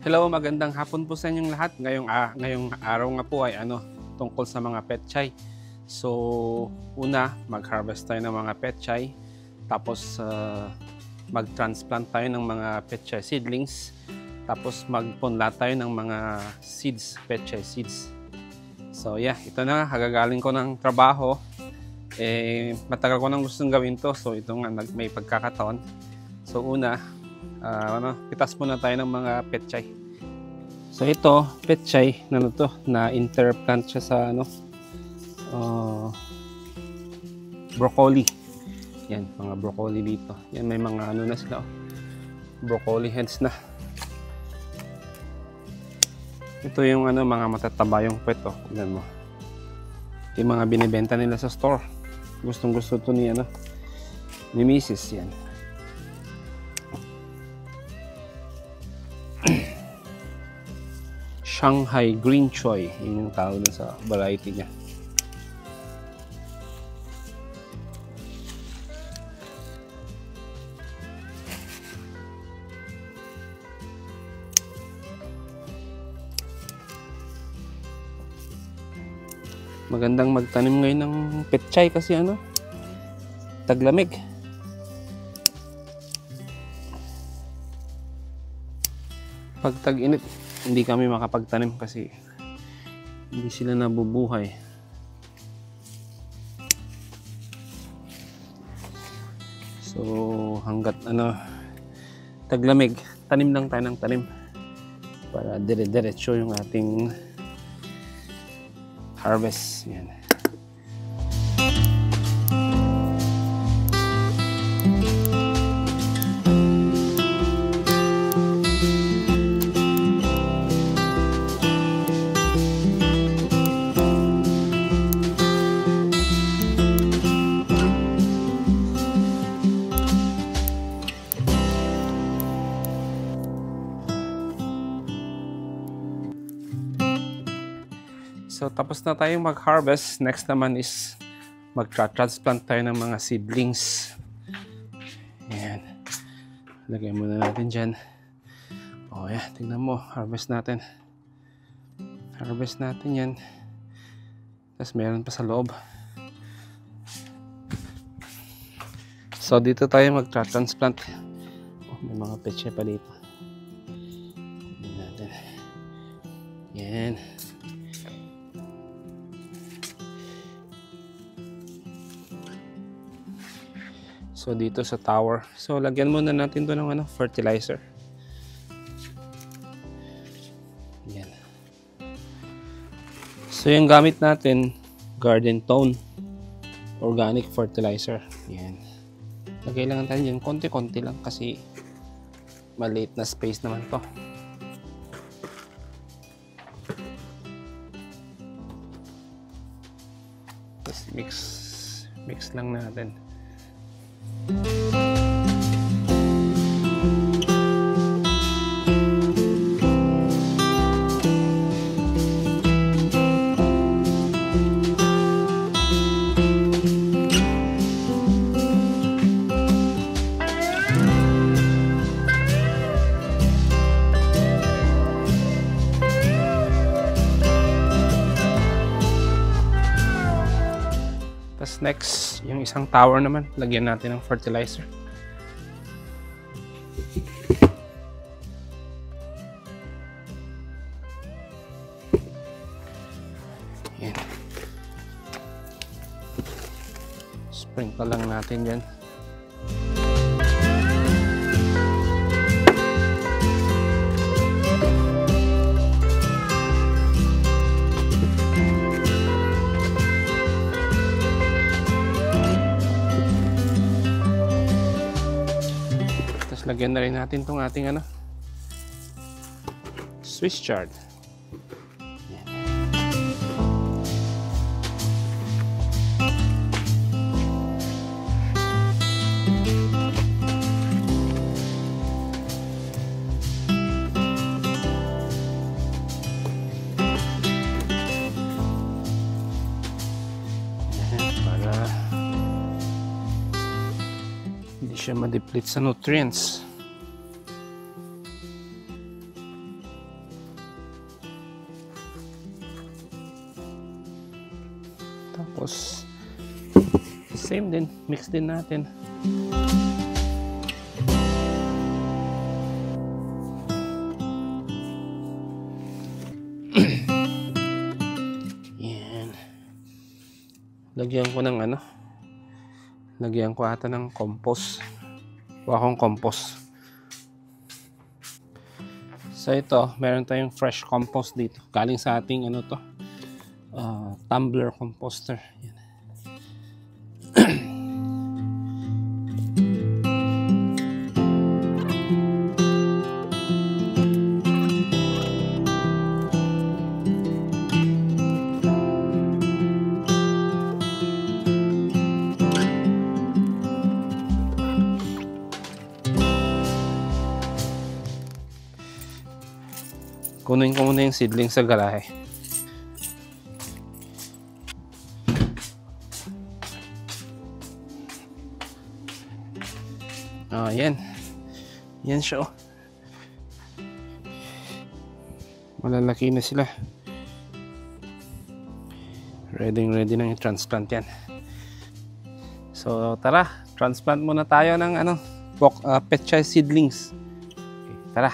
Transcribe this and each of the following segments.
Hello, magandang hapon po sa inyong lahat. Ngayong araw nga po ay tungkol sa mga petchay. So, una, mag-harvest tayo ng mga petchay. Tapos, mag-transplant tayo ng mga petchay seedlings. Tapos, magpunla tayo ng mga seeds, petchay seeds. So, yeah, ito na, kagagaling ko ng trabaho. Matagal ko nang gustong gawin to. So, ito nga, may pagkakataon. So, una, pitas muna tayo ng mga petchay. So ito, petchay na interplant siya sa broccoli. Yan, mga broccoli dito. Yan, may mga na sila, broccoli heads na. Ito yung mga matataba yung pweto. Tignan mo. Ito yung mga binibenta nila sa store. Gustong-gusto to ni Mrs. Yan. Shanghai Green Choy, yun yung tawag sa variety niya. Magandang magtanim ngayon ng petchay kasi taglamig. Pag tag-init, hindi kami makapagtanim kasi hindi sila nabubuhay. So hanggat taglamig, tanim lang tayo ng tanim para dire-diretso yung ating harvest. Yan. So, tapos na tayong mag-harvest. Next naman is mag-transplant tayo ng mga seedlings. Ayan. Lagay muna natin dyan. O, yan. Tingnan mo. Harvest natin. Harvest natin yan. Tapos meron pa sa loob. So, dito tayo mag-transplant. Oh, may mga petchay pa dito. Tingnan natin. Yan. So dito sa tower. So lagyan muna natin to ng fertilizer. Yan. So yung gamit natin, Garden Tone organic fertilizer. Yan. Lagay lang natin yan, konti-konti lang kasi maliit na space naman to. Tapos mix lang natin. Tapos next, yung isang tower naman, lagyan natin ng fertilizer. Yan. Sprinkle lang natin yan. lagyan na rin natin tong ating ano, Swiss chard. Para hindi siya ma-deplete sa nutrients. Tapos same din, mix din natin. Yan. Lagyan ko ng ano, lagyan ko ata ng compost. Kuha akong compost. So ito, meron tayong fresh compost dito. Galing sa ating ano to, tumbler composter. Yan. Kunin ko muna yung seedling sa garahe. Yan. Yan siya, oh. Malalaki na sila. Ready na i-transplant yan. So, tara. Transplant muna tayo ng ano, petchay seedlings. Okay, tara.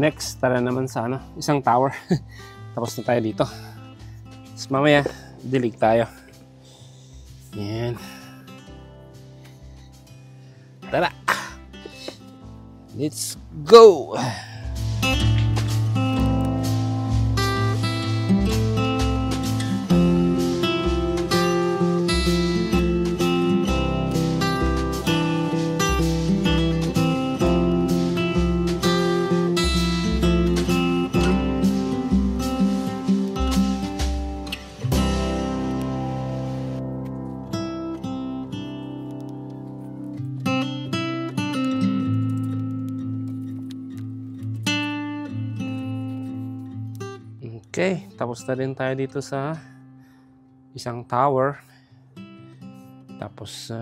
Next, tara naman sa ano, isang tower. Tapos na tayo dito. Tapos mamaya, dilig tayo. Yan. Tara! Let's go! Okay, tapos na rin tayo dito sa isang tower. Tapos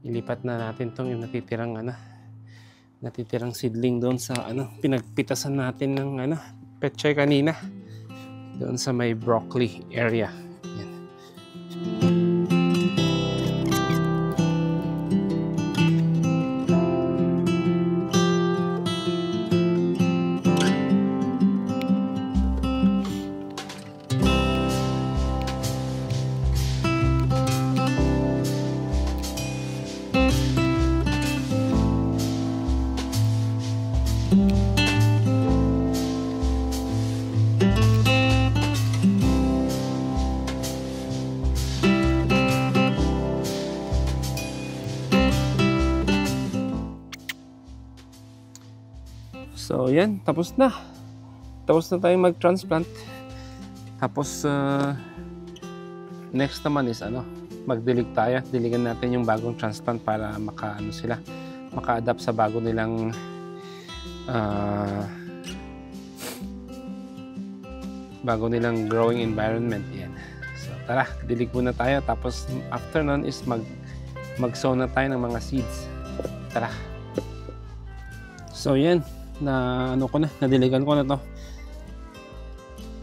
ilipat na natin tong yung natitirang seedling doon sa ano, pinagpitasan natin ng ano, petchay kanina. Doon sa may broccoli area. Yan. So, yan. Tapos na. Tapos na tayong mag-transplant. Tapos next naman is magdilig tayo. Diligan natin yung bagong transplant para maka-adapt sa bago nilang growing environment. Yan. So tara, dilig muna tayo. Tapos after nun is mag-sow na tayo ng mga seeds. Tara. So yan, nadiligan ko na to.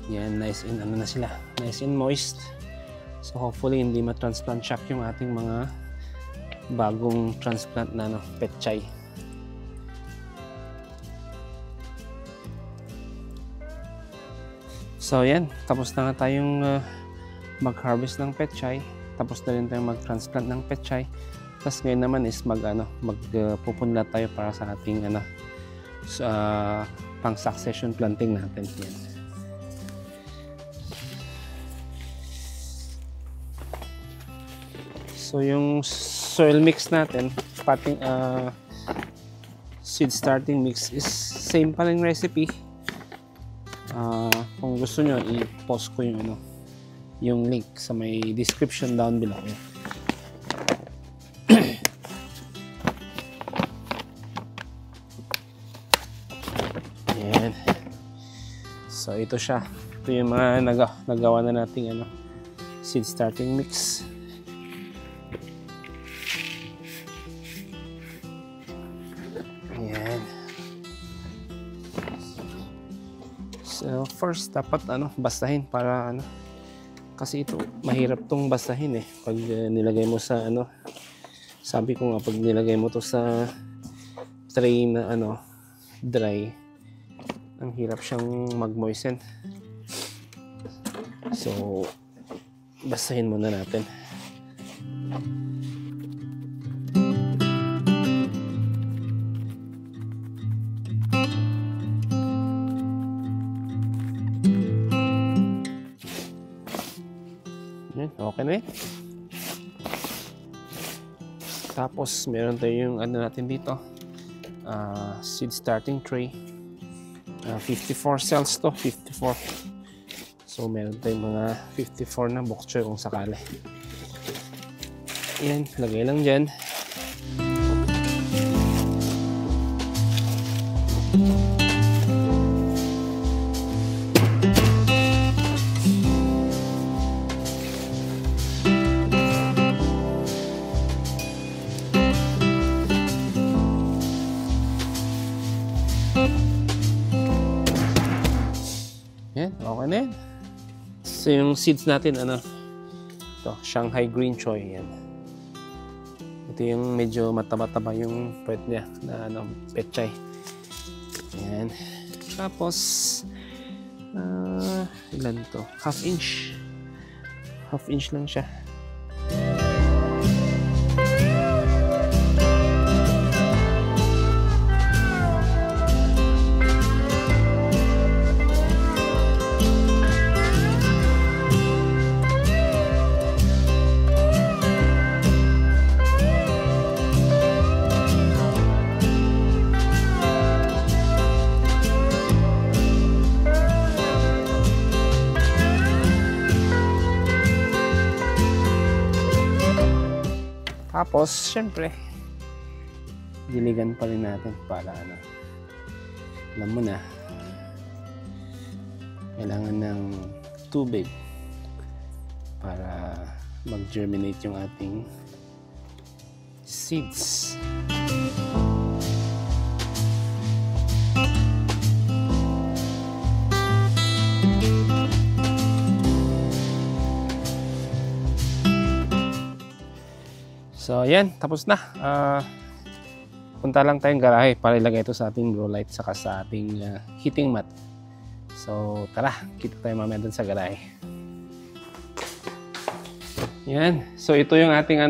Yan, nice and moist. So hopefully hindi ma-transplant shock yung ating mga bagong transplant na petchay. So yan, tapos na nga tayong mag-harvest ng petchay. Tapos na rin tayong mag-transplant ng petchay. Tapos ngayon naman is magpupunla tayo para sa ating pang succession planting natin. Yan. So yung soil mix natin, seed starting mix is same pa rin recipe. Kung gusto nyo, i-post ko yung link sa may description down below. Yan. So ito siya. Ito yung mga nagawa na nating seed starting mix. So first dapat basahin para kasi ito mahirap tong basahin pag nilagay mo sa sabi ko nga pag nilagay mo to sa tray na dry, ang hirap siyang mag-moisten. So basahin muna natin. Okay na Tapos meron tayong natin dito, seed starting tray, 54 cells to, 54. So meron tayong mga 54 na bok choy kung sakali. Yan, lagay lang dyan. Yan, okay na yan. So yung seeds natin, ito, Shanghai Green Choy. Yan. Ito yung medyo mataba-taba yung puwet niya na petchay. Yan. Tapos, ilan to? Half inch. Half inch lang siya. Tapos, syempre, diligan pa rin natin para alam mo na, kailangan ng tubig para mag-germinate yung ating seeds. So, yan. Tapos na. Punta lang tayong garahe para ilagay ito sa ating grow light saka sa ating heating mat. So, tara. Kita tayo mamaya dun sa garahe. Yan. So, ito yung ating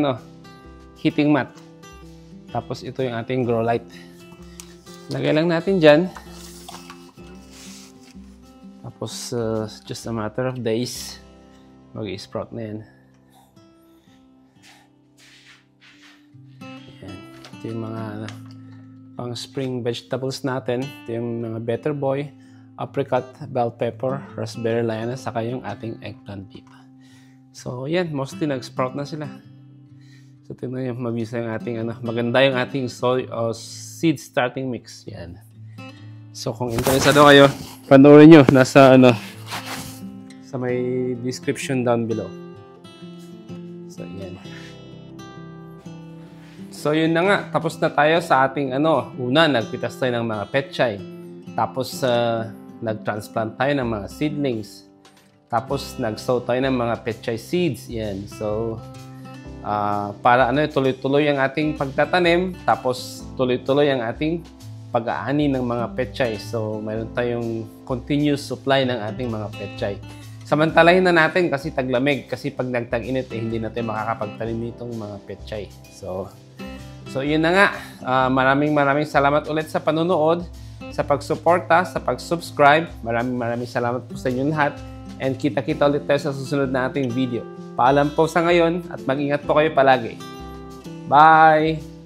heating mat. Tapos, ito yung ating grow light. Lagay lang natin dyan. Tapos, just a matter of days, mag-i-sprout na yan. Ito yung mga pang spring vegetables natin. Ito yung mga Better Boy, apricot bell pepper, raspberry lioness, saka yung ating eggplant dito. So, yan. Mostly nag-sprout na sila. So, tingnan nyo, mabisa yung ating, maganda yung ating soy o seed starting mix. Yan. So, kung interesado kayo, panoorin nyo. Nasa, sa may description down below. So, yan. So, yun na nga. Tapos na tayo sa ating, una, nagpitas tayo ng mga petchay. Tapos, nag-transplant tayo ng mga seedlings. Tapos, nag-sow tayo ng mga petchay seeds. Yan. So, para tuloy-tuloy ang ating pagtatanim. Tapos, tuloy-tuloy ang ating pag-aani ng mga petchay. So, mayroon tayong continuous supply ng ating mga petchay. Samantalahin na natin kasi taglamig. Kasi pag nagtag-init, hindi natin makakapagtanim nitong mga petchay. So, yun na nga. Maraming salamat ulit sa panonood, sa pagsuporta, sa pag-subscribe. Maraming salamat po sa inyong lahat. And kita-kita ulit tayo sa susunod na ating video. Paalam po sa ngayon at mag-ingat po kayo palagi. Bye!